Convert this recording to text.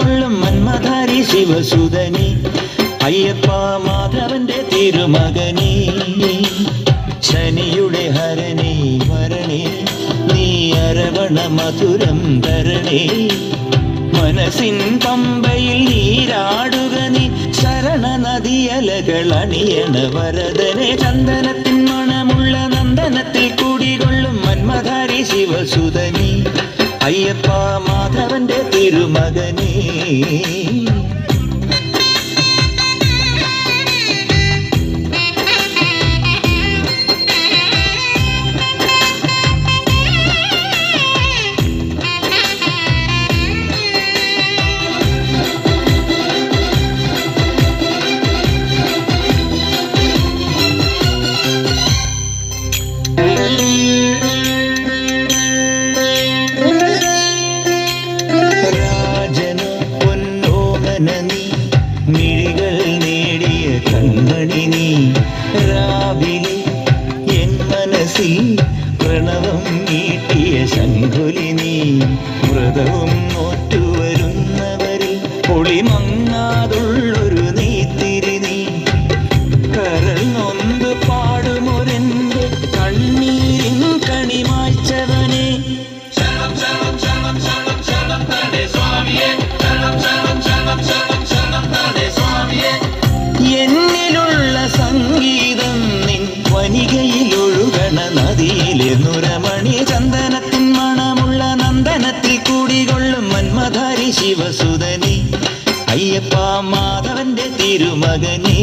കുടികൊള്ളും മന്മധാരി ശിവസുതനി അയ്യപ്പ മാധവന്റെ തിരുമകനേ ശനിയുടെ ഹരണേ വരണേ നീ അരവണ മധുരം തരണേ മനസ്സിൻ പമ്പയിൽ നീരാടുക നീ ശരണ നദിയലകൾ അണിയണ വരദനെ ചന്ദനത്തിൻ മണമുള്ള നന്ദനത്തിൽ കുടികൊള്ളും മന്മധാരി ശിവസുതനി അയ്യപ്പ മാധവന്റെ തിരുമകനേ മിഴികൾ നേടിയ കൺമണി നീ രാവിലെ എൻ മനസ്സിൽ പ്രണവം നീട്ടിയ ശംഖുലി നീ വ്രതവും നോറ്റുവരുന്നവരിൽ പൊളിമങ്ങാതുള്ളൊരു നെയ്ത്തിരി നീ കരൾ നൊന്ത് പാടുമൊരെന്റെ കണ്ണീരിൻ കണിമായ്ച്ചവനെ എന്നിലുള്ള സംഗീതം നിൻ വനികയിലൊഴുകണ നദിയിലെ നുരമണി ചന്ദനത്തിൻ മണമുള്ള നന്ദനത്തിൽ കൂടികൊള്ളും മന്മധാരി ശിവസുതനി അയ്യപ്പ മാധവന്റെ തിരുമകനേ